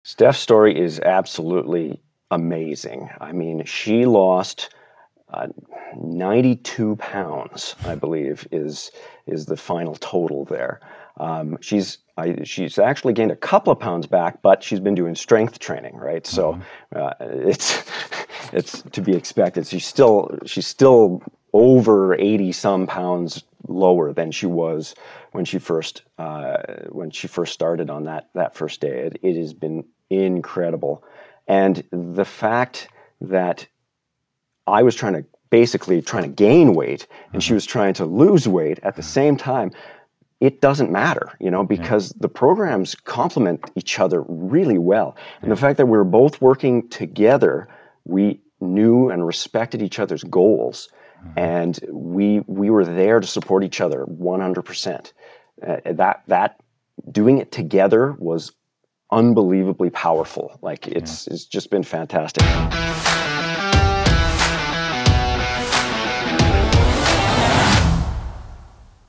Steph's story is absolutely amazing. I mean, she lost uh, 92 pounds, I believe, is the final total there. She's actually gained a couple of pounds back, but she's been doing strength training, right? So Hmm. it's it's to be expected. She's still over 80 some pounds lower than she was when she first started on that first day. It has been incredible, and the fact that I was trying to gain weight and she Hmm. was trying to lose weight at the same time, it doesn't matter, Yeah, because the programs complement each other really well. And the yeah, fact that we were both working together, we knew and respected each other's goals, hmm, and we were there to support each other 100%. That doing it together was unbelievably powerful. Like yeah. it's just been fantastic.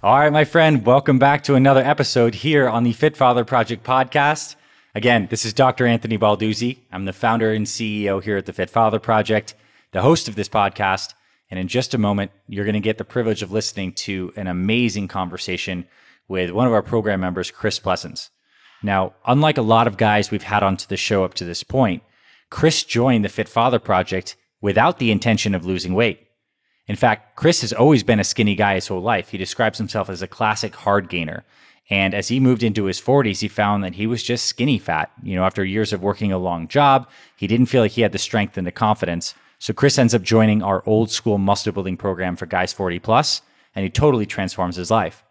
All right, my friend, welcome back to another episode here on the Fit Father Project podcast. Again, this is Dr. Anthony Balduzzi. I'm the founder and CEO here at the Fit Father Project, the host of this podcast. And in just a moment, you're going to get the privilege of listening to an amazing conversation with one of our program members, Chris Pleasance. Now, unlike a lot of guys we've had onto the show up to this point, Chris joined the Fit Father Project without the intention of losing weight. In fact, Chris has always been a skinny guy his whole life. He describes himself as a classic hard gainer. And as he moved into his 40s, he found that he was just skinny fat. After years of working a long job, he didn't feel like he had the strength and the confidence. So Chris ends up joining our old school muscle building program for guys 40 plus, and he totally transforms his life.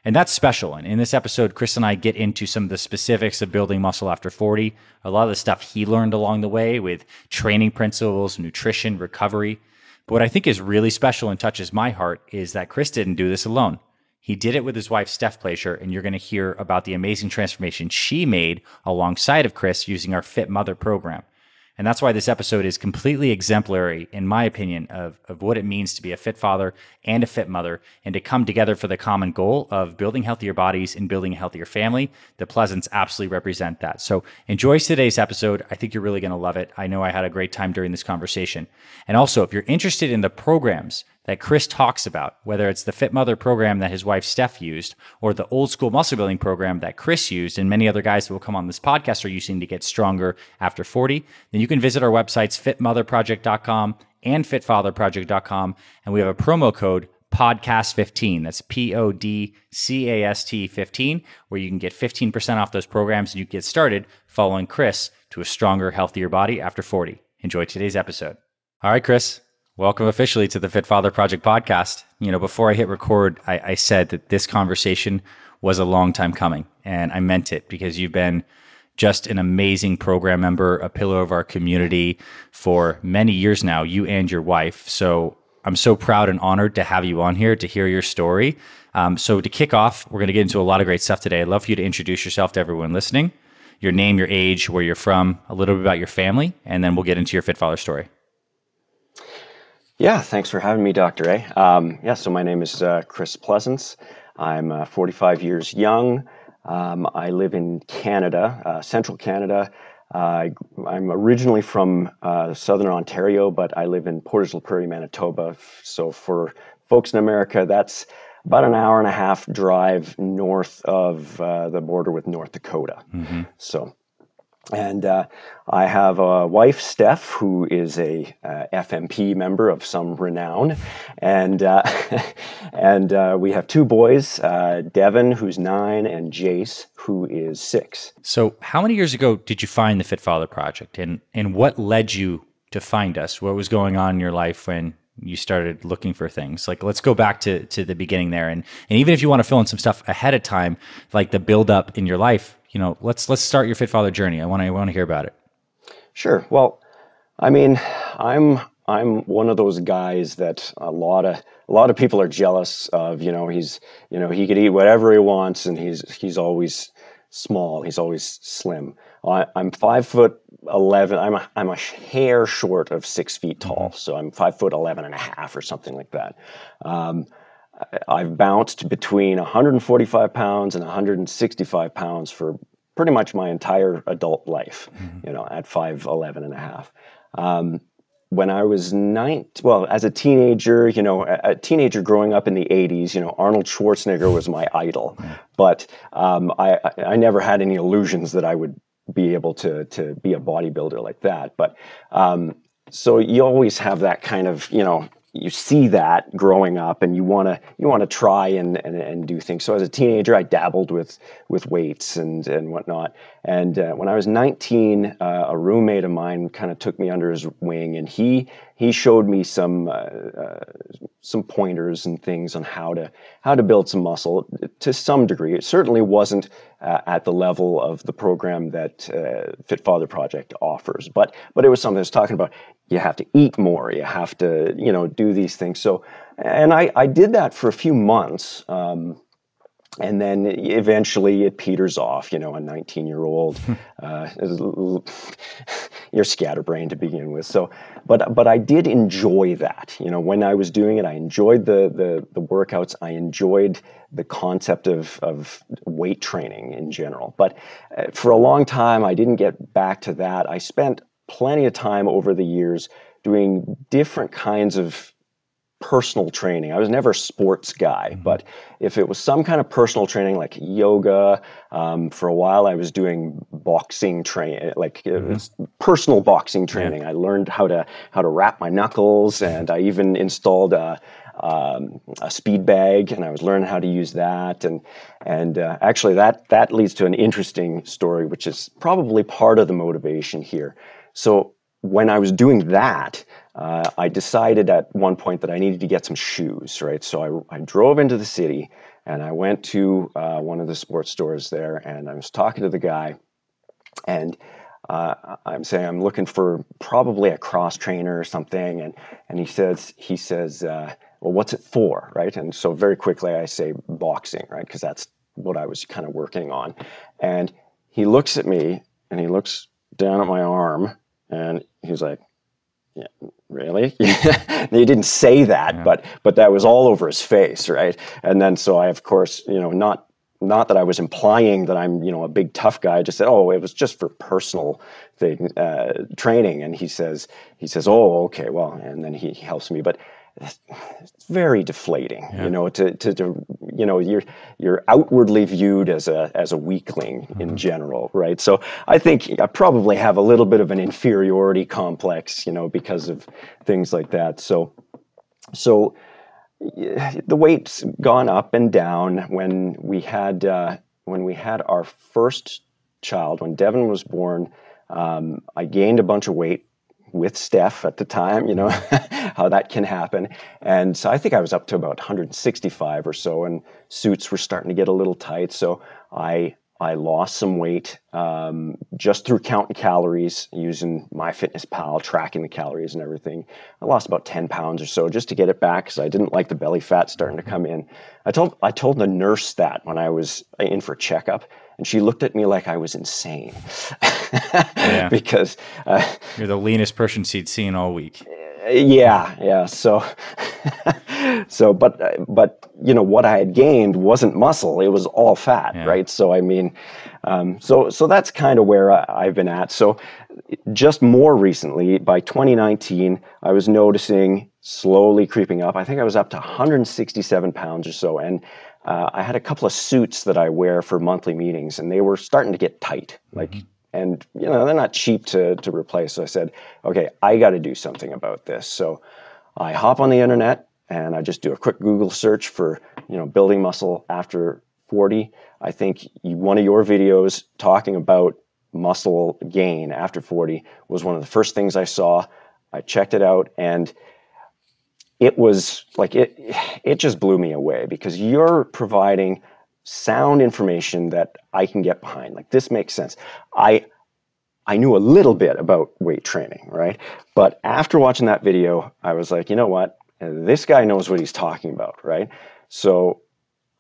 And that's special. And in this episode, Chris and I get into some of the specifics of building muscle after 40, a lot of the stuff he learned along the way with training principles, nutrition, recovery. But what I think is really special and touches my heart is that Chris didn't do this alone. He did it with his wife, Steph Plaisher, and you're going to hear about the amazing transformation she made alongside of Chris using our Fit Mother program. And that's why this episode is completely exemplary, in my opinion, of what it means to be a fit father and a fit mother and to come together for the common goal of building healthier bodies and building a healthier family. The Pleasants absolutely represent that. So enjoy today's episode. I think you're really going to love it. I know I had a great time during this conversation. And also, if you're interested in the programs that Chris talks about, whether it's the Fit Mother program that his wife Steph used, or the old school muscle building program that Chris used, and many other guys that will come on this podcast are using to get stronger after 40, then you can visit our websites, fitmotherproject.com and fitfatherproject.com. And we have a promo code podcast15. That's PODCAST 15, where you can get 15% off those programs and you get started following Chris to a stronger, healthier body after 40. Enjoy today's episode. All right, Chris. Welcome officially to the Fit Father Project podcast. Before I hit record, I said that this conversation was a long time coming, and I meant it because you've been just an amazing program member, a pillar of our community for many years now, you and your wife. So I'm so proud and honored to have you on here to hear your story. So to kick off, we're going to get into a lot of great stuff today. I'd love for you to introduce yourself to everyone listening, your name, your age, where you're from, a little bit about your family, and then we'll get into your Fit Father story. Yeah, thanks for having me, Dr. A. So my name is Chris Pleasance. I'm 45 years young. I live in Canada, central Canada. I'm originally from southern Ontario, but I live in Portage la Prairie, Manitoba. So for folks in America, that's about an hour and a half drive north of the border with North Dakota. Mm-hmm. So. And I have a wife, Steph, who is a FMP member of some renown, and we have two boys, Devin, who's 9, and Jace, who is 6. So how many years ago did you find the Fit Father Project, and what led you to find us? What was going on in your life when you started looking for things? Like, let's go back to the beginning there, and even if you want to fill in some stuff ahead of time, like the build up in your life, let's start your Fit Father journey. I want to hear about it. Sure. Well, I mean, I'm one of those guys that a lot of people are jealous of. He could eat whatever he wants, and he's always small. He's always slim. I'm 5'11". I'm a hair short of 6 feet tall, Mm-hmm. so I'm 5'11 and a half or something like that. I've bounced between 145 pounds and 165 pounds for pretty much my entire adult life, at 5'11" and a half. When I was as a teenager, a teenager growing up in the 80s, Arnold Schwarzenegger was my idol. But I never had any illusions that I would be able to be a bodybuilder like that. But so you always have that kind of, you see that growing up, and you want to try and do things. So as a teenager, I dabbled with weights and whatnot. And when I was 19, a roommate of mine kind of took me under his wing, and he showed me some pointers and things on how to build some muscle to some degree. It certainly wasn't at the level of the program that Fit Father Project offers, but it was something I was talking about. You have to eat more. You have to, do these things. So, and I did that for a few months. And then eventually it peters off, a 19-year-old, you're scatterbrained to begin with. So, but I did enjoy that, when I was doing it. I enjoyed the workouts. I enjoyed the concept of weight training in general. But for a long time, I didn't get back to that. I spent plenty of time over the years doing different kinds of personal training. I was never a sports guy, but if it was some kind of personal training like yoga, for a while I was doing boxing training, it was personal boxing training. Yeah. I learned how to wrap my knuckles, and I even installed a speed bag, and I was learning how to use that. And actually that leads to an interesting story, which is probably part of the motivation here. So when I was doing that, I decided at one point that I needed to get some shoes, right? So I drove into the city, and I went to one of the sports stores there, and I was talking to the guy, and I'm saying I'm looking for probably a cross trainer or something, and he says, well, what's it for, right? And so very quickly I say boxing, right? Because that's what I was kind of working on. And he looks at me, and he looks down at my arm, and he's like, yeah, really? He didn't say that, yeah. but that was all over his face, right? And then so I, of course, not that I was implying that I'm, a big tough guy. I just said, oh, it was just for personal thing, training. And he says, oh, okay, well, and then he helps me, but it's very deflating, yeah. You're outwardly viewed as a weakling in general, right? So I think I probably have a little bit of an inferiority complex, because of things like that. So the weight's gone up and down. When we had our first child, when Devin was born, I gained a bunch of weight with Steph at the time, how that can happen. And so I think I was up to about 165 or so, and suits were starting to get a little tight. So I lost some weight just through counting calories, using MyFitnessPal, tracking the calories and everything. I lost about 10 pounds or so just to get it back, because I didn't like the belly fat starting to come in. I told the nurse that when I was in for a checkup, and she looked at me like I was insane. Yeah. Because you're the leanest person she'd seen all week. Yeah. So, but what I had gained wasn't muscle; it was all fat, yeah. Right? So I mean, so that's kind of where I've been at. So, just more recently, by 2019, I was noticing slowly creeping up. I think I was up to 167 pounds or so, and I had a couple of suits that I wear for monthly meetings, and they were starting to get tight, and they're not cheap to replace. So I said, okay, I got to do something about this. So I hop on the internet, and I just do a quick Google search for building muscle after 40. I think one of your videos talking about muscle gain after 40 was one of the first things I saw. I checked it out, and it was like it just blew me away, because you're providing sound information that I can get behind. Like, this makes sense. I knew a little bit about weight training, right? But after watching that video, I was like, you know what? This guy knows what he's talking about, right? So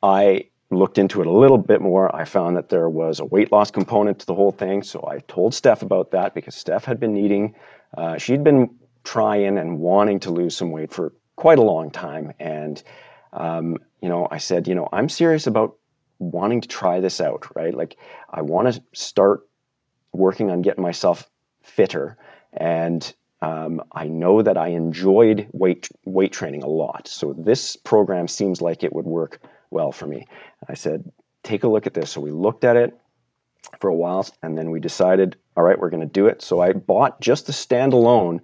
I looked into it a little bit more. I found that there was a weight loss component to the whole thing. So I told Steph about that, because Steph had been needing, she'd been trying and wanting to lose some weight for quite a long time. And, I said, I'm serious about wanting to try this out, right? Like, I want to start working on getting myself fitter, and I know that I enjoyed weight training a lot. So this program seems like it would work well for me. I said, take a look at this. So we looked at it for a while, and then we decided, all right, we're going to do it. So I bought just the standalone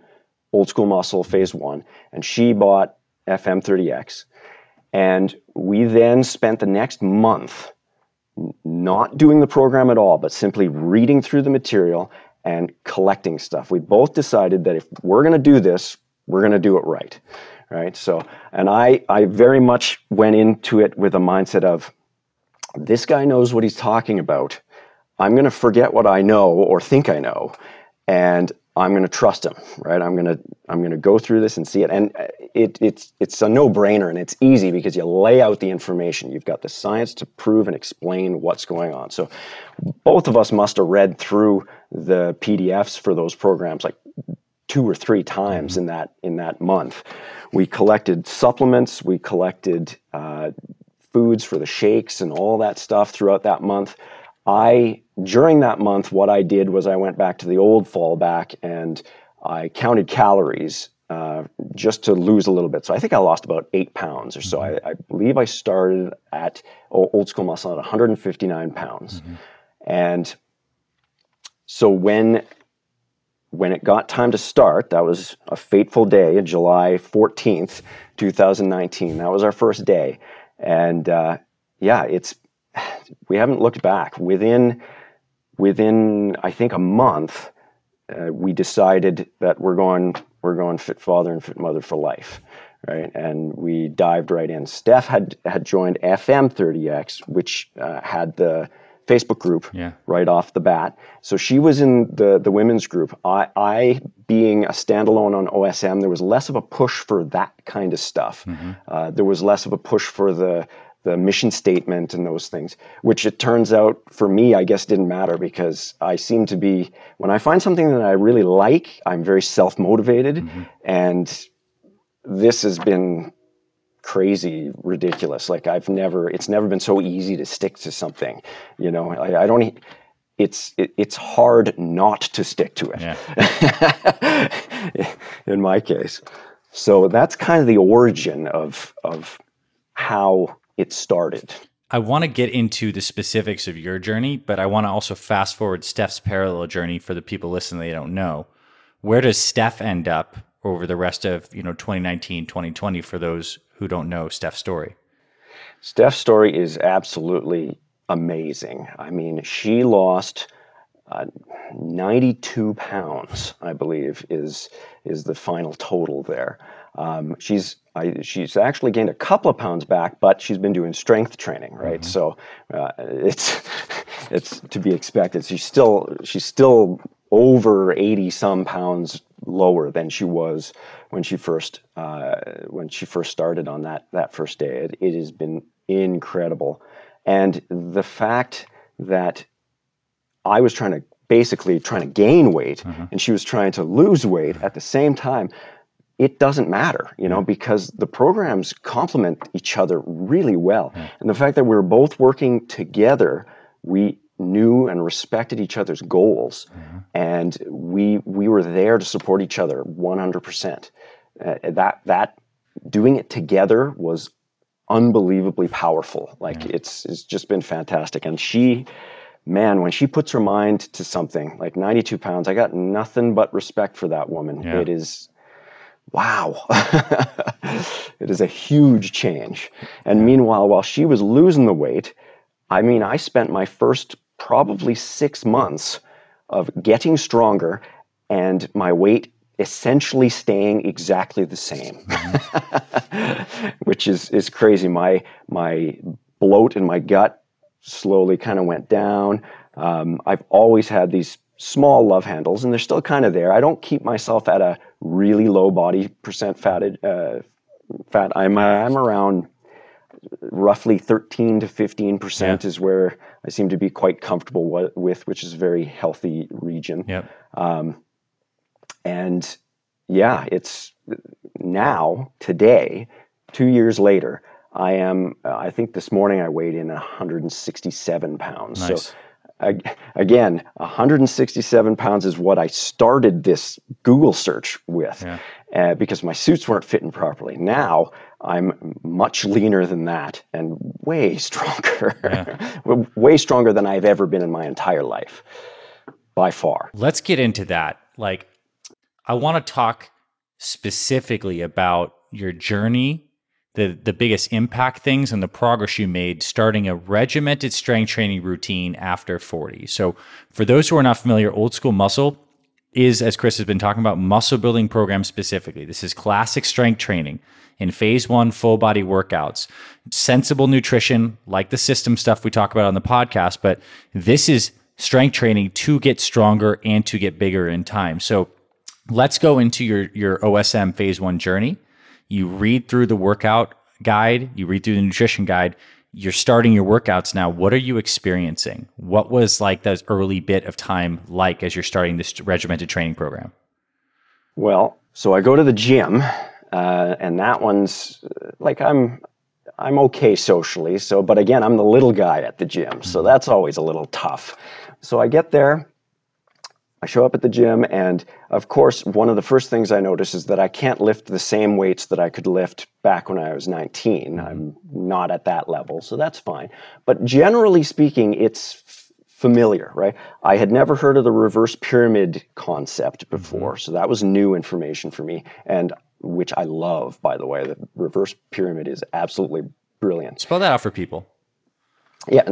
Old School Muscle Phase 1, and she bought FM30X. And we then spent the next month not doing the program at all, but simply reading through the material and collecting stuff. We both decided that if we're going to do this, we're going to do it right? So, and I very much went into it with a mindset of, this guy knows what he's talking about. I'm going to forget what I know or think I know, and I'm going to trust him, right? I'm going to go through this and see it. And it's a no-brainer, and it's easy because you lay out the information. You've got the science to prove and explain what's going on. So both of us must have read through the PDFs for those programs like 2 or 3 times in that month. We collected supplements, we collected foods for the shakes and all that stuff throughout that month. During that month, what I did was I went back to the old fallback and I counted calories just to lose a little bit. So I think I lost about 8 pounds or so. I believe I started at Old School Muscle at 159 pounds. And so when it got time to start, that was a fateful day, July 14th, 2019. That was our first day. And we haven't looked back. Within I think a month, we decided that we're going fit father and fit mother for life, right? And we dived right in. Steph had joined FM30X, which had the Facebook group right off the bat. So she was in the women's group. I being a standalone on OSM, there was less of a push for that kind of stuff. There was less of a push for the mission statement and those things, which it turns out for me, I guess, didn't matter, because I seem to be, when I find something that I really like, I'm very self-motivated. And this has been crazy ridiculous. Like it's never been so easy to stick to something, you know. It's hard not to stick to it. In my case. So that's kind of the origin of how it started. I want to get into the specifics of your journey, but I want to also fast forward Steph's parallel journey for the people listening they don't know. Where does Steph end up over the rest of 2019, 2020 for those who don't know Steph's story? Steph's story is absolutely amazing. I mean, she lost 92 pounds, I believe, is the final total there. She's actually gained a couple of pounds back, but she's been doing strength training, right? So it's to be expected. She's still over 80 some pounds lower than she was when she first started on that first day. It has been incredible, and the fact that I was basically trying to gain weight, and she was trying to lose weight at the same time. It doesn't matter, because the programs complement each other really well. And the fact that we were both working together, we knew and respected each other's goals, and we were there to support each other 100%. That doing it together was unbelievably powerful. Like it's just been fantastic. And when she puts her mind to something like 92 pounds, I got nothing but respect for that woman. It is. Wow. It is a huge change. And meanwhile, while she was losing the weight, I mean, I spent my first probably 6 months of getting stronger and my weight essentially staying exactly the same, which is crazy. My bloat in my gut slowly kind of went down. I've always had these small love handles, and they're still kind of there. I don't keep myself at a really low body percent fat. I'm around roughly 13 to 15% is where I seem to be quite comfortable with, which is a very healthy region. It's now, today, 2 years later, I think this morning I weighed in 167 pounds. Nice. So again, 167 pounds is what I started this Google search with, because my suits weren't fitting properly. Now I'm much leaner than that and way stronger, way stronger than I've ever been in my entire life, by far. Let's get into that. Like, I want to talk specifically about your journey, the biggest impact things, and the progress you made starting a regimented strength training routine after 40. So for those who are not familiar, Old School Muscle is, as Chris has been talking about, muscle building program specifically. This is classic strength training in phase 1 full body workouts, sensible nutrition, like the system stuff we talk about on the podcast, but this is strength training to get stronger and to get bigger in time. So let's go into your OSM phase 1 journey. You read through the workout guide, you read through the nutrition guide, you're starting your workouts now. What are you experiencing? What was like that early bit of time like as you're starting this regimented training program? Well, so I go to the gym, and that one's like I'm okay socially. So, but again, I'm the little guy at the gym, so that's always a little tough. So I get there. I show up at the gym, and of course, one of the first things I notice is that I can't lift the same weights that I could lift back when I was 19. I'm not at that level, so that's fine. But generally speaking, it's familiar, right? I had never heard of the reverse pyramid concept before, so that was new information for me, and which I love, by the way. The reverse pyramid is absolutely brilliant. Spell that out for people. Yeah,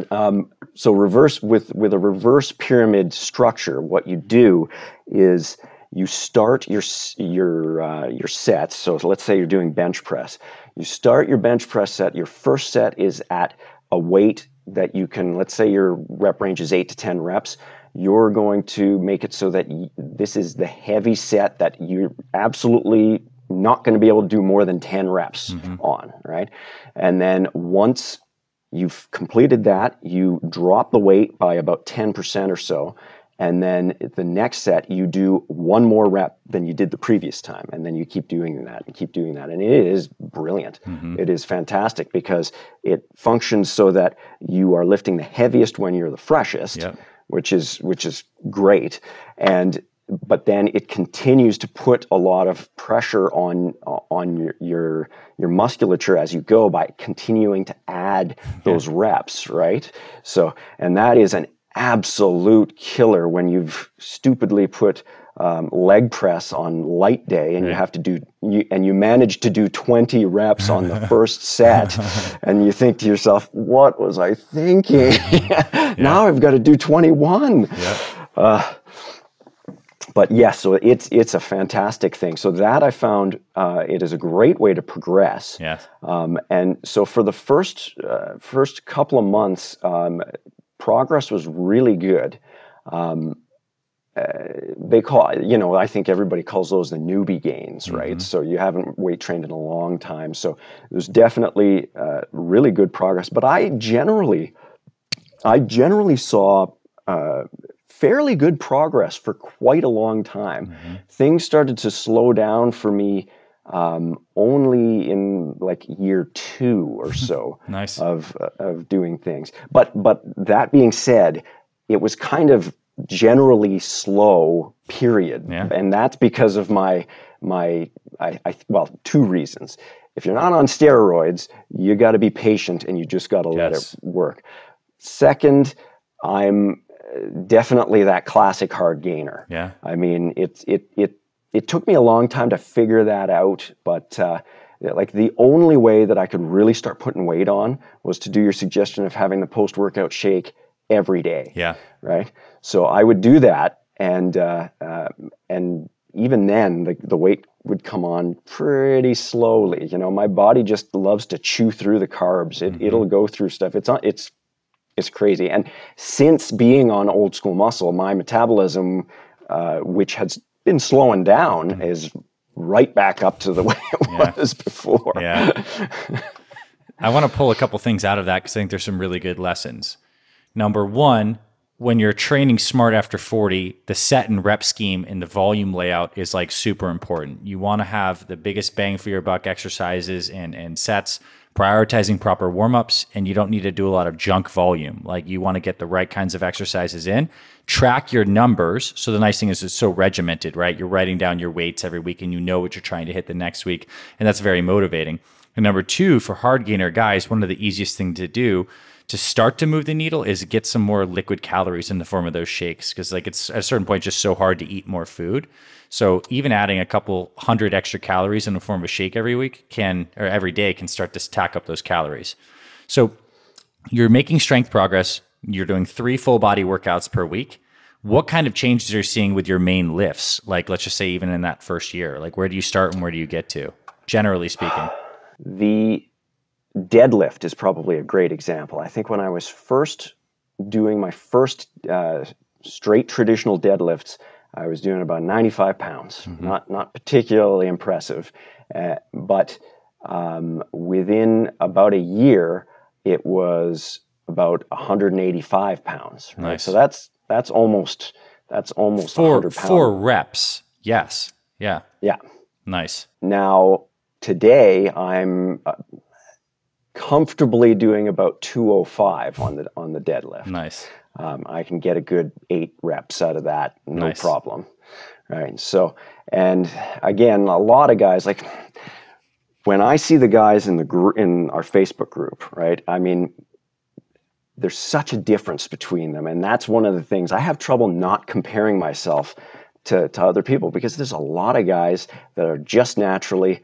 so reverse with a reverse pyramid structure, what you do is you start your sets. So let's say you're doing bench press. You start your bench press set. Your first set is at a weight that you can. Let's say your rep range is 8 to 10 reps. You're going to make it so that this is the heavy set that you're absolutely not going to be able to do more than 10 reps on, right? And then once you've completed that, you drop the weight by about 10% or so, and then the next set you do one more rep than you did the previous time, and then you keep doing that and keep doing that, and it is brilliant. It is fantastic because it functions so that you are lifting the heaviest when you're the freshest, which is great, but then it continues to put a lot of pressure on your musculature as you go by continuing to add those reps, right? So, and that is an absolute killer when you've stupidly put leg press on light day and you have to do, you manage to do 20 reps on the first set, and you think to yourself, what was I thinking? Now I've got to do 21. But yes, so it's a fantastic thing. So that I found it is a great way to progress. Yes. And so for the first couple of months, progress was really good. They call, I think everybody calls those the newbie gains, right? So you haven't weight trained in a long time. So there's definitely really good progress. But I generally saw fairly good progress for quite a long time. Things started to slow down for me only in like year 2 or so of doing things. But that being said, it was kind of generally slow, period. And that's because of my well, 2 reasons. If you're not on steroids, you got to be patient and you just got to let it work. Second, I'm definitely that classic hard gainer. I mean, it took me a long time to figure that out, but like the only way that I could really start putting weight on was to do your suggestion of having the post-workout shake every day. Right. So I would do that, and even then the weight would come on pretty slowly. My body just loves to chew through the carbs. It'll go through stuff. It's crazy. And since being on Old School Muscle, my metabolism, which has been slowing down, is right back up to the way it was before. I want to pull a couple things out of that because I think there's some really good lessons. Number one, when you're training smart after 40, the set and rep scheme and the volume layout is like super important. You want to have the biggest bang for your buck exercises and sets, prioritizing proper warm-ups, and you don't need to do a lot of junk volume. Like you want to get the right kinds of exercises in, track your numbers. So the nice thing is it's so regimented, right? You're writing down your weights every week and you know what you're trying to hit the next week. And that's very motivating. And number two, for hard gainer guys, one of the easiest things to do to start to move the needle is get some more liquid calories in the form of those shakes. Cause like it's at a certain point just so hard to eat more food. So even adding a couple hundred extra calories in the form of a shake every week or every day can start to stack up those calories. So you're making strength progress. You're doing 3 full body workouts per week. What kind of changes are you seeing with your main lifts? Like, let's just say even in that first year, like where do you start and where do you get to, generally speaking? The deadlift is probably a great example. I think when I was first doing my first straight traditional deadlifts, I was doing about 95 pounds, not particularly impressive, but within about a year, it was about 185 pounds. Right? Nice. So that's almost 100 pounds. 4 reps. Yes. Yeah. Yeah. Nice. Now today I'm comfortably doing about 205 on the deadlift. Nice. I can get a good 8 reps out of that, no Nice. problem. Right. So, and again, a lot of guys, like when I see the guys in our Facebook group, right? I mean, there's such a difference between them. And that's one of the things I have trouble not comparing myself to other people, because there's a lot of guys that are just naturally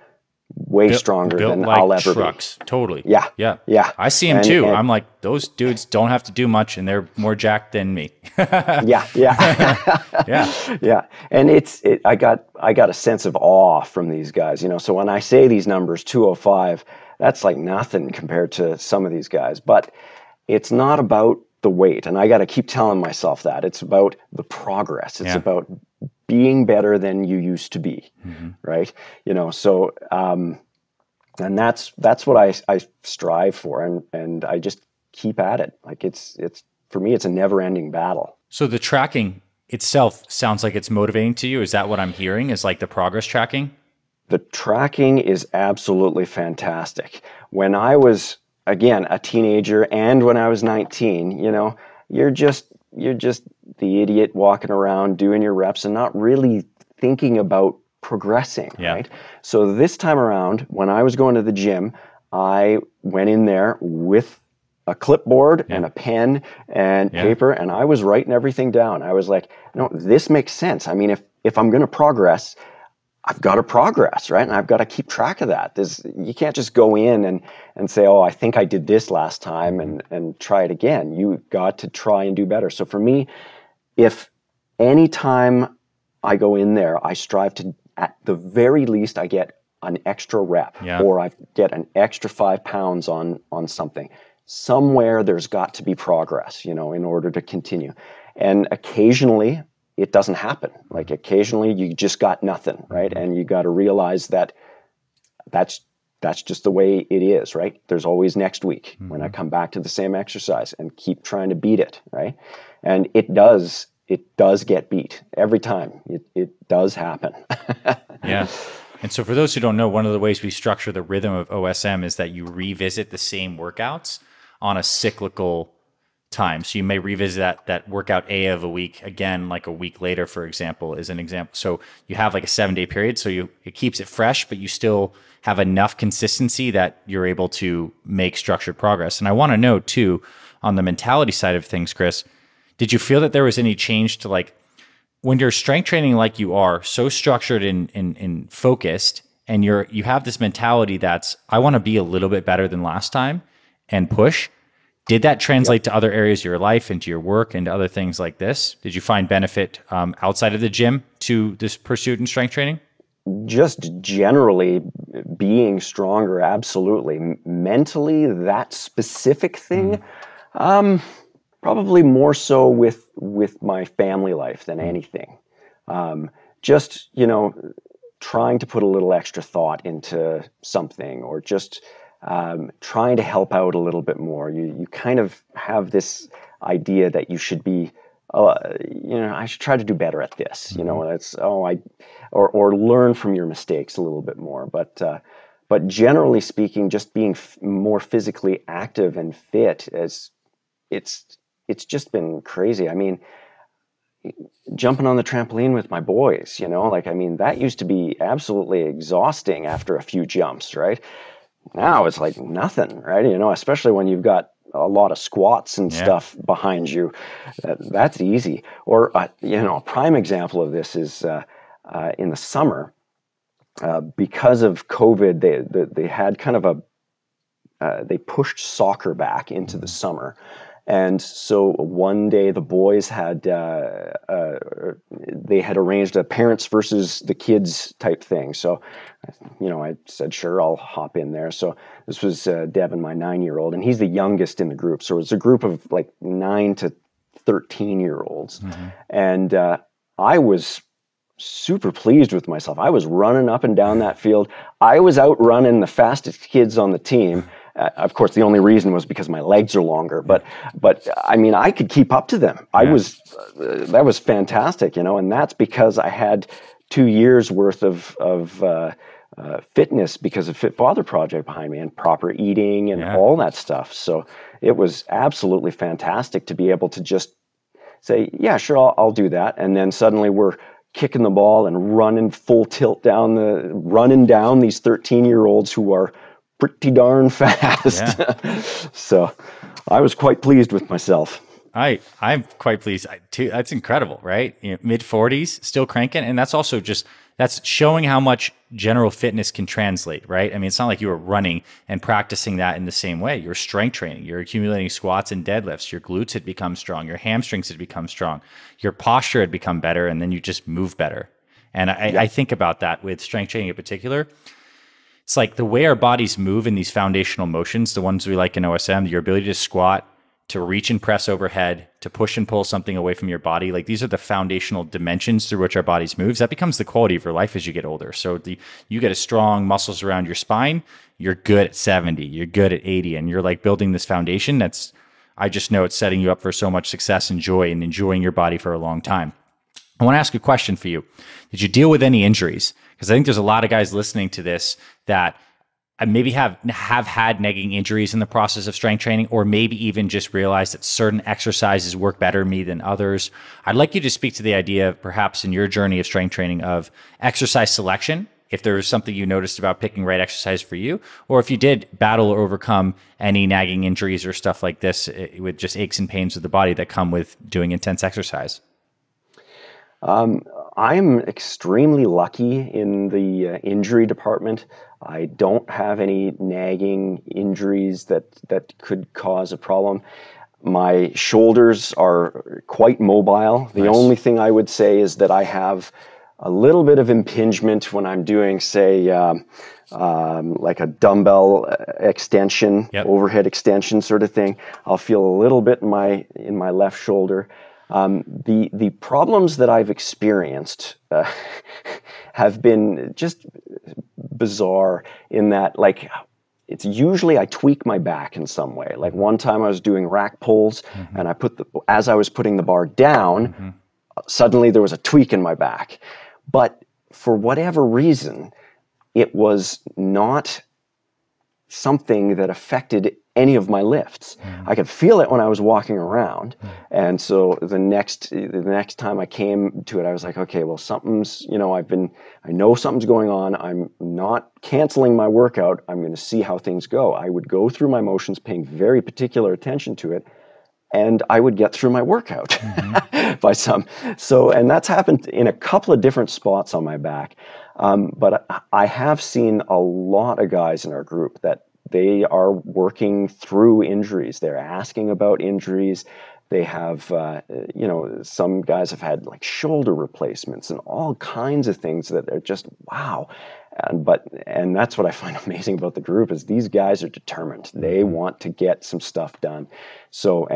way stronger built than like I'll ever trucks. be. Totally. Yeah. Yeah. Yeah. I see them too. I'm like, those dudes don't have to do much and they're more jacked than me. Yeah. Yeah. Yeah. Yeah. And I got a sense of awe from these guys, you know. So when I say these numbers, 205, that's like nothing compared to some of these guys. But it's not about the weight. And I got to keep telling myself that. It's about the progress. It's about being better than you used to be. Right. You know, so, and that's what I strive for. And I just keep at it. Like it's for me, it's a never ending battle. So the tracking itself sounds like it's motivating to you. Is that what I'm hearing, is like the progress tracking? The tracking is absolutely fantastic. When I was, again, a teenager, and when I was 19, you know, you're just the idiot walking around doing your reps and not really thinking about progressing, right? So this time around, when I was going to the gym, I went in there with a clipboard and a pen and paper, and I was writing everything down. I was like, no, this makes sense. I mean, if I'm going to progress, I've got to progress, right? And I've got to keep track of that. You can't just go in and say, oh, I think I did this last time and try it again. You've got to try and do better. So for me, if any time I go in there, I strive to, at the very least, I get an extra rep or I get an extra 5 pounds on something. Somewhere there's got to be progress, you know, in order to continue. And occasionally it doesn't happen. Like occasionally you just got nothing, right? And you got to realize that's just the way it is, right? There's always next week when I come back to the same exercise and keep trying to beat it, right? And it does get beat every time. It does happen. Yeah. And so for those who don't know, one of the ways we structure the rhythm of OSM is that you revisit the same workouts on a cyclical time. So you may revisit that workout A of a week again, like a week later, for example, is an example. So you have like a 7-day period. So it keeps it fresh, but you still have enough consistency that you're able to make structured progress. And I want to know too, on the mentality side of things, Chris, did you feel that there was any change to, like, when you're strength training like you are, so structured and focused, and you have this mentality that's, I want to be a little bit better than last time and push. Did that translate to other areas of your life, into your work, and to other things like this? Did you find benefit outside of the gym to this pursuit in strength training? Just generally being stronger, absolutely. Mentally, that specific thing, probably more so with my family life than anything. Just, you know, trying to put a little extra thought into something, or just trying to help out a little bit more. You kind of have this idea that you should be, you know, I should try to do better at this. You know, it's or learn from your mistakes a little bit more. But but generally speaking, just being more physically active and fit, it's just been crazy. I mean, jumping on the trampoline with my boys, like, I mean, that used to be absolutely exhausting after a few jumps, right? Now it's like nothing, right? Especially when you've got a lot of squats and stuff behind you, that's easy. Or, a prime example of this is in the summer, because of COVID, they had kind of they pushed soccer back into the summer. And so one day the boys they had arranged a parents versus the kids type thing. So, I said, sure, I'll hop in there. So this was Devin, my 9-year-old, and he's the youngest in the group. So it's a group of like 9 to 13-year-olds. And I was super pleased with myself. I was running up and down that field. I was outrunning the fastest kids on the team. Of course, the only reason was because my legs are longer, but I mean, I could keep up to them. That was fantastic, and that's because I had 2 years worth of fitness because of Fit Father Project behind me, and proper eating and all that stuff. So it was absolutely fantastic to be able to just say, yeah, sure, I'll do that. And then suddenly we're kicking the ball and running full tilt running down these 13-year-olds who are pretty darn fast. So I was quite pleased with myself. I'm quite pleased too. That's incredible, right? Mid 40s, still cranking. And that's also that's showing how much general fitness can translate, right? I mean, it's not like you were running and practicing that in the same way. You're strength training, you're accumulating squats and deadlifts, your glutes had become strong, your hamstrings had become strong, your posture had become better, and then you just move better. And I think about that with strength training in particular. It's like the way our bodies move in these foundational motions, the ones we like in OSM, your ability to squat, to reach and press overhead, to push and pull something away from your body. Like these are the foundational dimensions through which our bodies moves. That becomes the quality of your life as you get older. So you get a strong muscles around your spine, you're good at 70, you're good at 80, and you're like building this foundation I just know it's setting you up for so much success and joy and enjoying your body for a long time. I want to ask a question for you. Did you deal with any injuries? Because I think there's a lot of guys listening to this that maybe have had nagging injuries in the process of strength training, or maybe even just realized that certain exercises work better for me than others. I'd like you to speak to the idea, perhaps in your journey of strength training, of exercise selection, if there was something you noticed about picking right exercise for you, or if you did battle or overcome any nagging injuries or stuff like this with just aches and pains of the body that come with doing intense exercise. I'm extremely lucky in the injury department. I don't have any nagging injuries that could cause a problem. My shoulders are quite mobile. The only thing I would say is that I have a little bit of impingement when I'm doing, say, like a dumbbell extension, overhead extension sort of thing. I'll feel a little bit in my left shoulder. The problems that I've experienced have been just bizarre in that, like, it's usually I tweak my back in some way. Like one time I was doing rack pulls and as I was putting the bar down, suddenly there was a tweak in my back. But for whatever reason, it was not something that affected any of my lifts. I could feel it when I was walking around. And so the next time I came to it, I was like, okay, well, something's, I know something's going on. I'm not canceling my workout. I'm going to see how things go. I would go through my motions, paying very particular attention to it, and I would get through my workout by some. So, and that's happened in a couple of different spots on my back. But I have seen a lot of guys in our group that they are working through injuries. They're asking about injuries. They have, some guys have had like shoulder replacements and all kinds of things that are just, wow. And that's what I find amazing about the group is these guys are determined. They want to get some stuff done. So,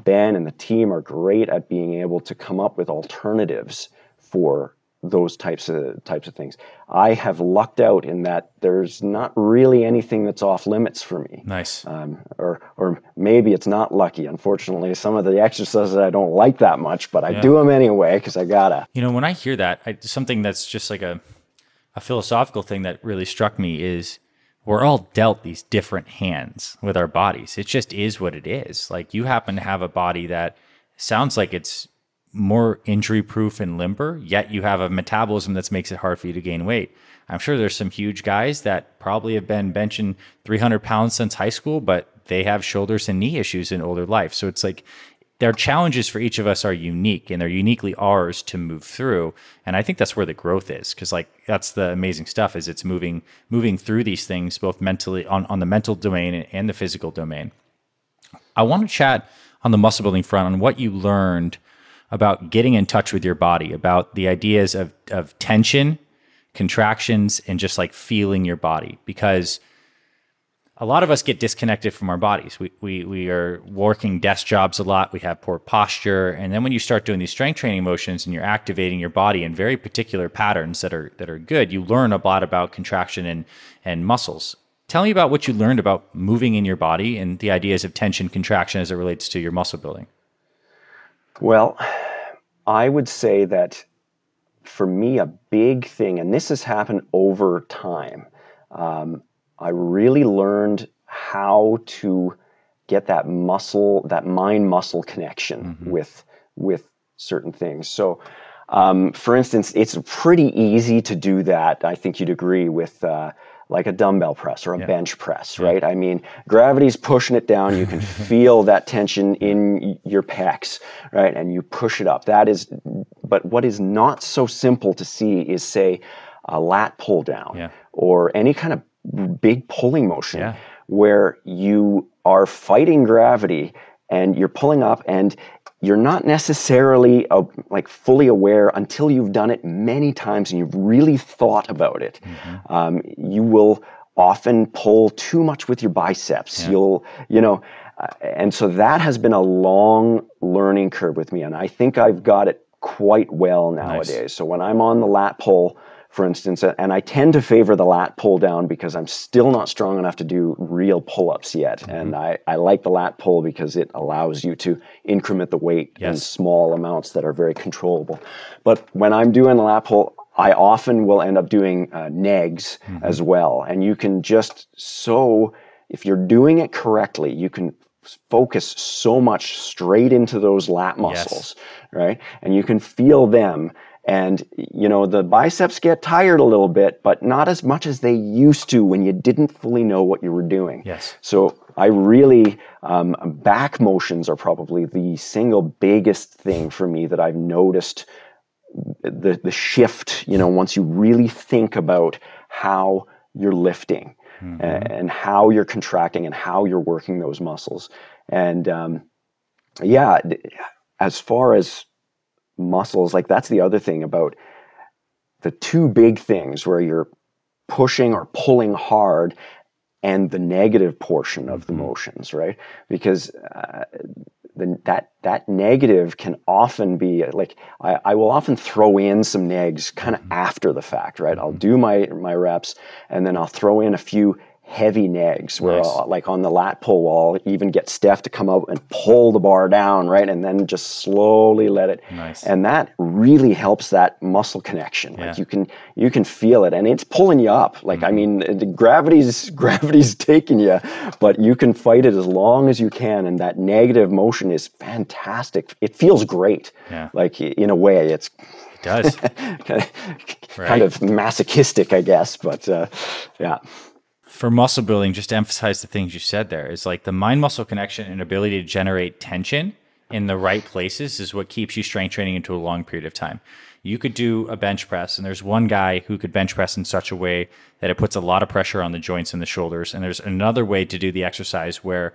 Ben and the team are great at being able to come up with alternatives for those types of things. I have lucked out in that there's not really anything that's off limits for me. Nice. Or maybe it's not lucky. Unfortunately, some of the exercises I don't like that much, but I do them anyway because I gotta. When I hear that, something that's just like a philosophical thing that really struck me is we're all dealt these different hands with our bodies. It just is what it is. Like you happen to have a body that sounds like it's more injury proof and limber, yet you have a metabolism that makes it hard for you to gain weight. I'm sure there's some huge guys that probably have been benching 300 pounds since high school, but they have shoulders and knee issues in older life. So it's like their challenges for each of us are unique, and they're uniquely ours to move through. And I think that's where the growth is, because like that's the amazing stuff is it's moving through these things both mentally on the mental domain and the physical domain. I want to chat on the muscle building front on what you learned about getting in touch with your body, about the ideas of tension, contractions, and just like feeling your body, because a lot of us get disconnected from our bodies. We are working desk jobs a lot. We have poor posture. And then when you start doing these strength training motions and you're activating your body in very particular patterns that are good, you learn a lot about contraction and muscles. Tell me about what you learned about moving in your body and the ideas of tension, contraction as it relates to your muscle building. Well, I would say that for me, a big thing, and this has happened over time, I really learned how to get that mind-muscle connection with certain things. So, for instance, it's pretty easy to do that. I think you'd agree with like a dumbbell press or a bench press, right? I mean, gravity's pushing it down. You can feel that tension in your pecs, right? And you push it up. But what is not so simple to see is, say, a lat pull down or any kind of big pulling motion where you are fighting gravity and you're pulling up and you're not necessarily like fully aware until you've done it many times and you've really thought about it. You will often pull too much with your biceps. And so that has been a long learning curve with me, and I think I've got it quite well nowadays. Nice. So when I'm on the lat pull, for instance, and I tend to favor the lat pull down because I'm still not strong enough to do real pull-ups yet. And I like the lat pull because it allows you to increment the weight in small amounts that are very controllable. But when I'm doing the lat pull, I often will end up doing negs as well. And you can if you're doing it correctly, you can focus so much straight into those lat muscles, right? And you can feel them. And, the biceps get tired a little bit, but not as much as they used to when you didn't fully know what you were doing. Yes. So I really, back motions are probably the single biggest thing for me that I've noticed the shift, once you really think about how you're lifting and how you're contracting and how you're working those muscles. And as far as muscles, like that's the other thing about the two big things where you're pushing or pulling hard and the negative portion of the motions, right? Because that negative can often be like, I will often throw in some negs kind of after the fact, right? I'll do my reps and then I'll throw in a few heavy negs where I'll, like on the lat pull, I'll even get Steph to come out and pull the bar down, right? And then just slowly let it. Nice. And that really helps that muscle connection. Like you can feel it and it's pulling you up. Like, I mean, gravity's taking you, but you can fight it as long as you can. And that negative motion is fantastic. It feels great. Yeah. Like in a way it does. kind of masochistic, I guess, but yeah. For muscle building, just to emphasize the things you said there, is like the mind-muscle connection and ability to generate tension in the right places is what keeps you strength training into a long period of time. You could do a bench press, and there's one guy who could bench press in such a way that it puts a lot of pressure on the joints and the shoulders. And there's another way to do the exercise where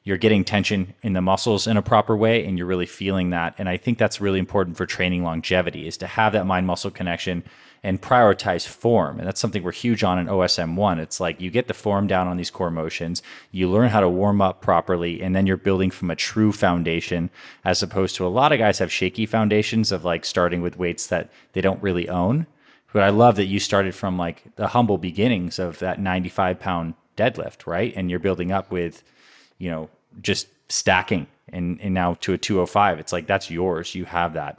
you're getting tension in the muscles in a proper way and you're really feeling that. And I think that's really important for training longevity, is to have that mind-muscle connection and prioritize form. And that's something we're huge on in OSM1. It's like you get the form down on these core motions, you learn how to warm up properly, and then you're building from a true foundation, as opposed to a lot of guys have shaky foundations of like starting with weights that they don't really own. But I love that you started from like the humble beginnings of that 95-pound deadlift, right? And you're building up with, just stacking and now to a 205. It's like, that's yours. You have that.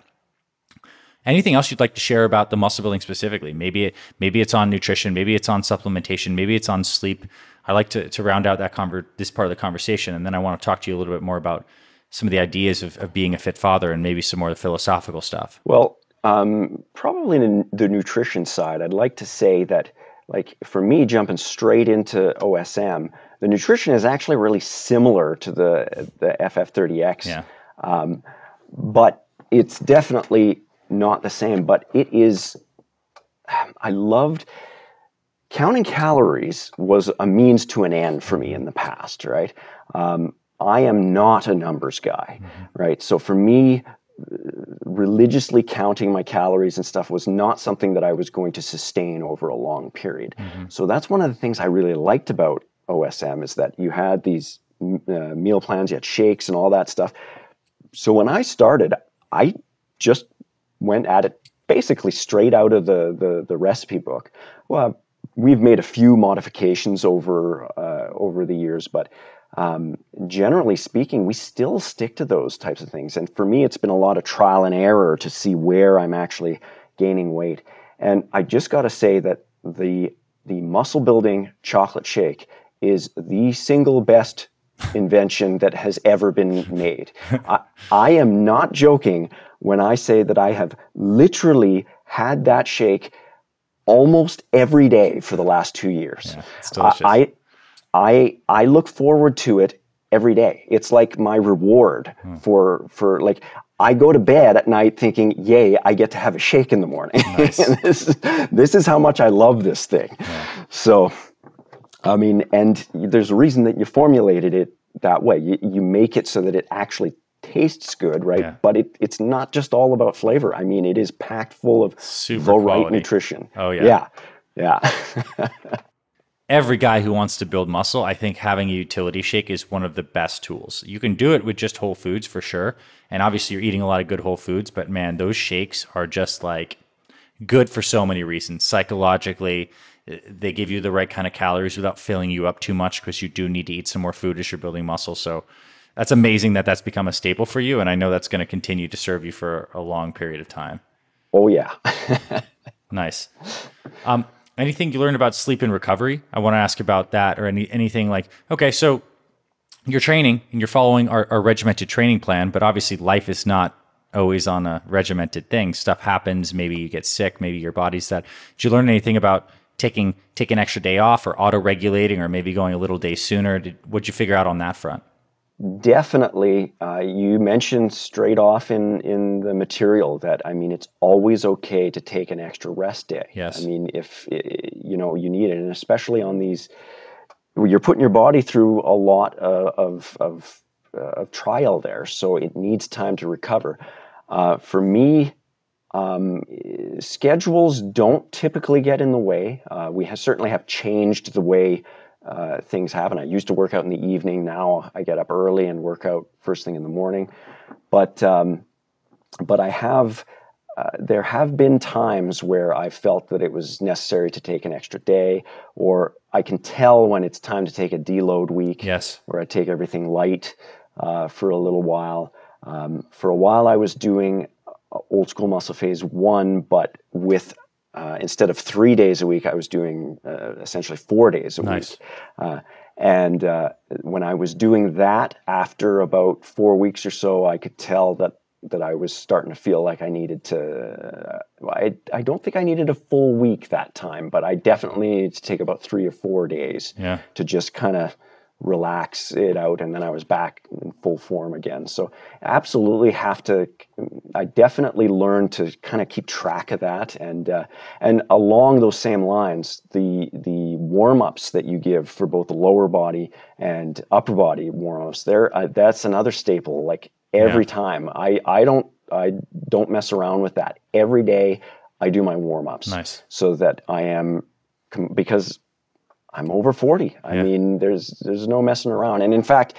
Anything else you'd like to share about the muscle building specifically? Maybe it's on nutrition, maybe it's on supplementation, maybe it's on sleep. I like to round out this part of the conversation, and then I want to talk to you a little bit more about some of the ideas of being a fit father and maybe some more of the philosophical stuff. Well, probably in the nutrition side, I'd like to say that, like, for me, jumping straight into OSM, the nutrition is actually really similar to the FF30X. Yeah. But it's definitely not the same. But it is, I loved counting calories was a means to an end for me in the past, right? I am not a numbers guy, right? So for me, religiously counting my calories and stuff was not something that I was going to sustain over a long period. So that's one of the things I really liked about OSM, is that you had these meal plans, you had shakes and all that stuff. So when I started, I just went at it basically straight out of the recipe book. Well, we've made a few modifications over the years, but generally speaking, we still stick to those types of things. And for me, it's been a lot of trial and error to see where I'm actually gaining weight. And I just got to say that the muscle building chocolate shake is the single best invention that has ever been made. I am not joking when I say that I have literally had that shake almost every day for the last 2 years. Yeah, it's delicious. I look forward to it every day. It's like my reward for like, I go to bed at night thinking, yay, I get to have a shake in the morning. Nice. And this is how much I love this thing. Yeah. So, I mean, and there's a reason that you formulated it that way. You make it so that it actually tastes good, right? Yeah. But it's not just all about flavor. I mean, it is packed full of Super the right quality nutrition. Oh, yeah. Yeah. Every guy who wants to build muscle, I think having a utility shake is one of the best tools. You can do it with just whole foods for sure. And obviously you're eating a lot of good whole foods, but man, those shakes are just like good for so many reasons. Psychologically, they give you the right kind of calories without filling you up too much, because you do need to eat some more food as you're building muscle. So that's amazing that that's become a staple for you. And I know that's going to continue to serve you for a long period of time. Oh, yeah. Nice. Anything you learned about sleep and recovery? I want to ask about that, or anything like, okay, so you're training and you're following our regimented training plan, but obviously life is not always on a regimented thing. Stuff happens. Maybe you get sick. Maybe your body's that. Did you learn anything about taking an extra day off, or auto-regulating, or maybe going a little day sooner? What'd you figure out on that front? Definitely. You mentioned straight off in the material that, I mean, it's always okay to take an extra rest day. Yes. I mean, if you need it, and especially on these, you're putting your body through a lot of trial there, so it needs time to recover. For me, schedules don't typically get in the way. We certainly have changed the way things happen. I used to work out in the evening. Now I get up early and work out first thing in the morning. But I have, there have been times where I felt that it was necessary to take an extra day, or I can tell when it's time to take a deload week. Yes. Where I take everything light for a little while. For a while I was doing Old School Muscle Phase 1, but with instead of 3 days a week, I was doing essentially 4 days a Nice. week. And when I was doing that, after about 4 weeks or so, I could tell that I was starting to feel like I needed to, I don't think I needed a full week that time, but I definitely needed to take about 3 or 4 days to just kind of relax it out, and then I was back in full form again. So absolutely I definitely learned to kind of keep track of that, and along those same lines, the warm-ups that you give for both the lower body and upper body warm-ups, that's another staple. Like every time, I don't mess around with that. Every day I do my warm-ups. Nice. So that I am, because I'm over 40. I mean, there's no messing around. And in fact,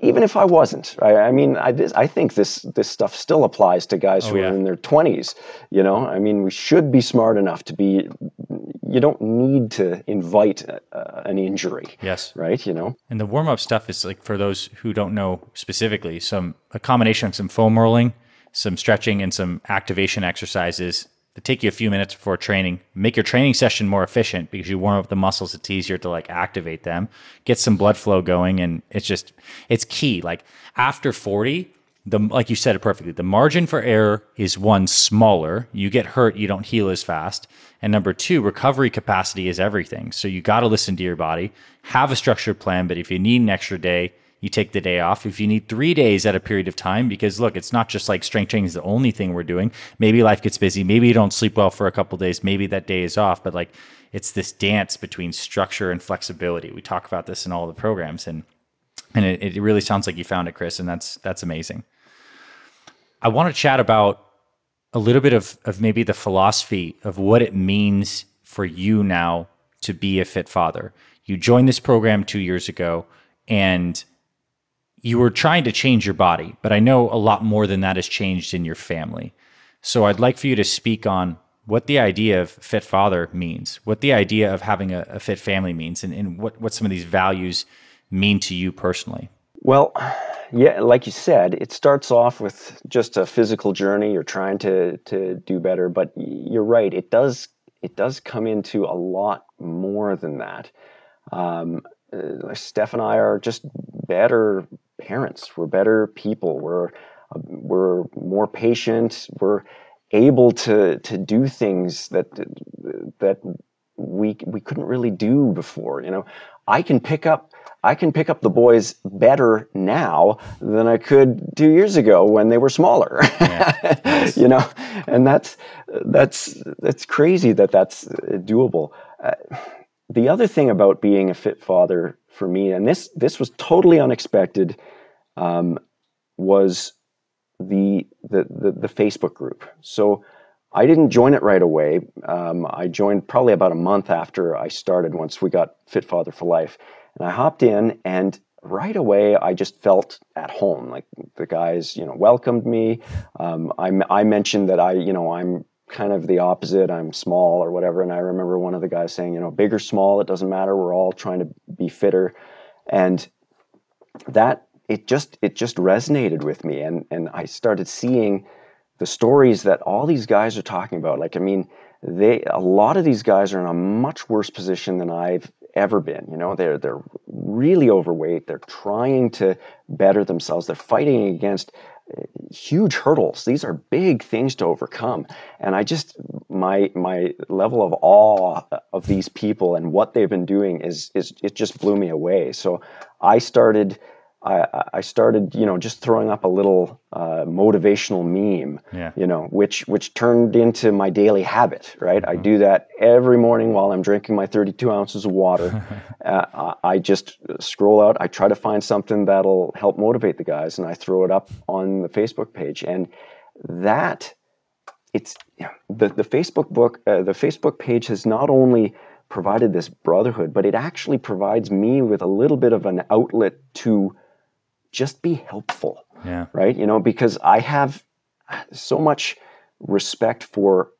even if I wasn't, I mean, I think this stuff still applies to guys who are in their 20s. I mean, we should be smart enough to be. You don't need to invite an injury. Yes. Right. And the warm up stuff is, like, for those who don't know specifically, a combination of some foam rolling, some stretching and some activation exercises that take you a few minutes before training, make your training session more efficient because you warm up the muscles. It's easier to like activate them, get some blood flow going. And it's key. Like after 40, like you said it perfectly, the margin for error is one, smaller. You get hurt, you don't heal as fast. And number two, recovery capacity is everything. So you got to listen to your body, have a structured plan. But if you need an extra day, you take the day off. If you need 3 days at a period of time, because look, it's not just like strength training is the only thing we're doing. Maybe life gets busy. Maybe you don't sleep well for a couple of days. Maybe that day is off. But like it's this dance between structure and flexibility. We talk about this in all the programs, and it really sounds like you found it, Chris, and that's amazing. I want to chat about a little bit of maybe the philosophy of what it means for you now to be a fit father. You joined this program 2 years ago, and you were trying to change your body, but I know a lot more than that has changed in your family. So I'd like for you to speak on what the idea of fit father means, what the idea of having a fit family means, and what some of these values mean to you personally. Well, yeah, like you said, it starts off with just a physical journey. You're trying to do better, but you're right. It does come into a lot more than that. Steph and I are just better parents. We're better people. We're more patient. We're able to do things that we couldn't really do before. You know, I can pick up the boys better now than I could 2 years ago when they were smaller. Yeah, nice. You know, and that's crazy that's doable. The other thing about being a fit father for me, and this was totally unexpected, was the Facebook group. So I didn't join it right away. I joined probably about a month after I started, once we got Fit Father for Life. And I hopped in, and right away I just felt at home. Like the guys, welcomed me. I mentioned that I'm kind of the opposite. I'm small or whatever. And I remember one of the guys saying, big or small, it doesn't matter. We're all trying to be fitter. And that it just resonated with me. And I started seeing the stories that all these guys are talking about. Like, I mean, a lot of these guys are in a much worse position than I've ever been. They're really overweight. They're trying to better themselves. They're fighting against huge hurdles. These are big things to overcome. And my level of awe of these people and what they've been doing it just blew me away. So I started, just throwing up a little motivational meme, which turned into my daily habit, right? Mm-hmm. I do that every morning while I'm drinking my 32 ounces of water. I just scroll out. I try to find something that'll help motivate the guys, and I throw it up on the Facebook page. And the Facebook page has not only provided this brotherhood, but it actually provides me with a little bit of an outlet to just be helpful, right? Because I have so much respect for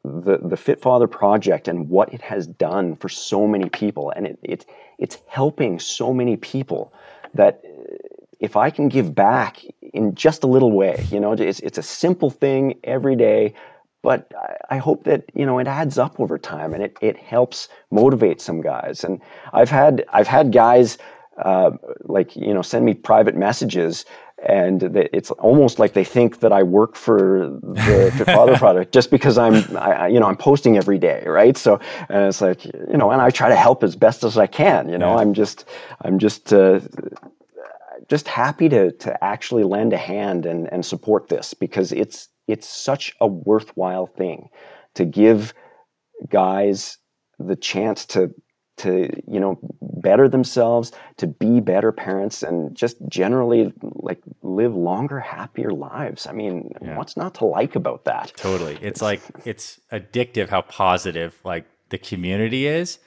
the Fit Father Project and what it has done for so many people, and it's helping so many people, that if I can give back in just a little way, it's a simple thing every day, but I hope that it adds up over time, and it helps motivate some guys. And I've had guys send me private messages, and it's almost like they think that I work for the Fit Father Project just because I'm posting every day, right? So, and it's like, and I try to help as best as I can. I'm just happy to actually lend a hand and support this, because it's such a worthwhile thing to give guys the chance to better themselves, to be better parents, and just generally live longer, happier lives. I mean, what's not to like about that? Totally. It's addictive how positive the community is.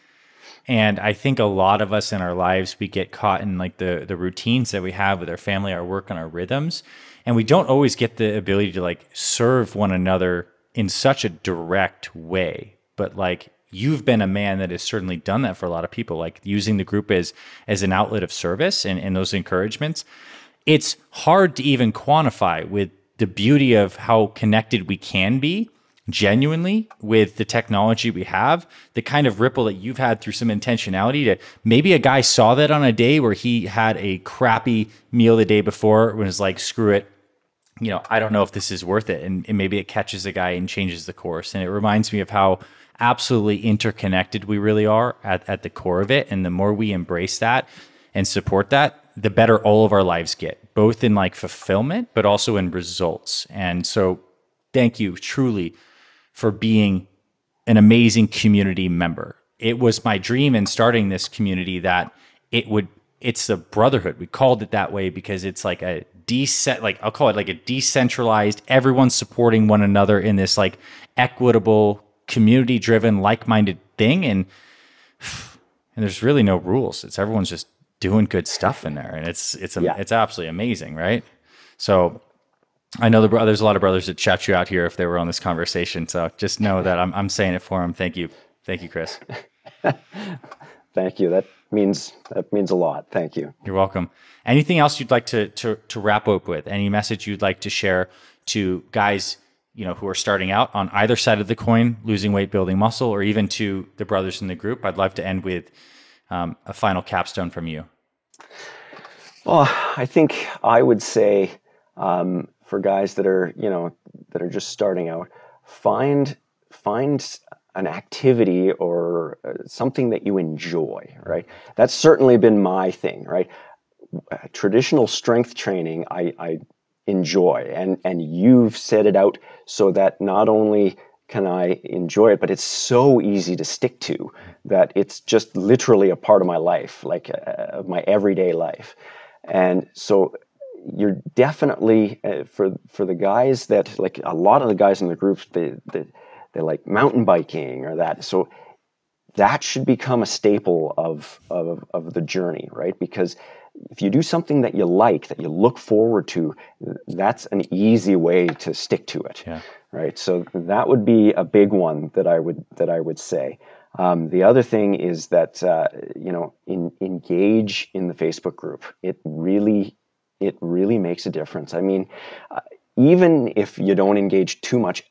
And I think a lot of us in our lives, we get caught in the routines that we have with our family, our work, and our rhythms. And we don't always get the ability to serve one another in such a direct way. But you've been a man that has certainly done that for a lot of people, using the group as an outlet of service and those encouragements. It's hard to even quantify with the beauty of how connected we can be genuinely with the technology we have, the kind of ripple that you've had through some intentionality to maybe a guy saw that on a day where he had a crappy meal the day before and was like, screw it. I don't know if this is worth it. And maybe it catches a guy and changes the course. And it reminds me of how absolutely interconnected we really are at the core of it. And the more we embrace that and support that, the better all of our lives get, both in like fulfillment, but also in results. And so thank you truly for being an amazing community member. It was my dream in starting this community that it's a brotherhood. We called it that way because it's like I'll call it like a decentralized, everyone supporting one another in this like equitable, community driven, like-minded thing. And there's really no rules. Everyone's just doing good stuff in there. And it's absolutely amazing. Right. So I know there's a lot of brothers that shout you out here if they were on this conversation. So just know that I'm saying it for them. Thank you. Thank you, Chris. Thank you. That means a lot. Thank you. You're welcome. Anything else you'd like to wrap up with? Any message you'd like to share to guys, who are starting out on either side of the coin, losing weight, building muscle, or even to the brothers in the group? I'd love to end with a final capstone from you. Well, I think I would say for guys that are just starting out, find an activity or something that you enjoy, right? That's certainly been my thing, right? Traditional strength training, I enjoy, and you've set it out so that not only can I enjoy it, but it's so easy to stick to that it's just literally a part of my life, like of my everyday life. And so you're definitely, for the guys that, like a lot of the guys in the groups, they like mountain biking or that. So that should become a staple of the journey, right? Because if you do something that you like, that you look forward to, that's an easy way to stick to it, right? So that would be a big one that I would say. The other thing is that engage in the Facebook group. It really makes a difference. I mean, even if you don't engage too much,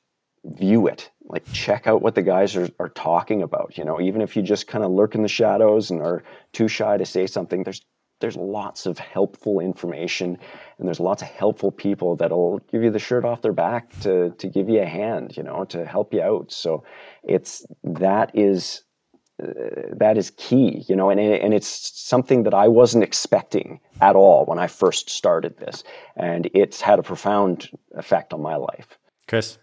view it. Like, check out what the guys are talking about. Even if you just kind of lurk in the shadows and are too shy to say something, there's lots of helpful information, and there's lots of helpful people that'll give you the shirt off their back to give you a hand, to help you out. So that is key, and it's something that I wasn't expecting at all when I first started this, and it's had a profound effect on my life. Chris,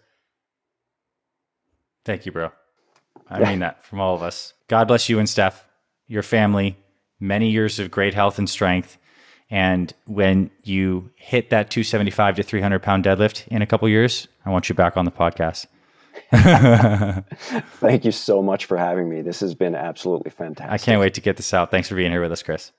thank you, bro. I mean that from all of us. God bless you and Steph, your family, many years of great health and strength. And when you hit that 275 to 300 pound deadlift in a couple of years, I want you back on the podcast. Thank you so much for having me. This has been absolutely fantastic. I can't wait to get this out. Thanks for being here with us, Chris.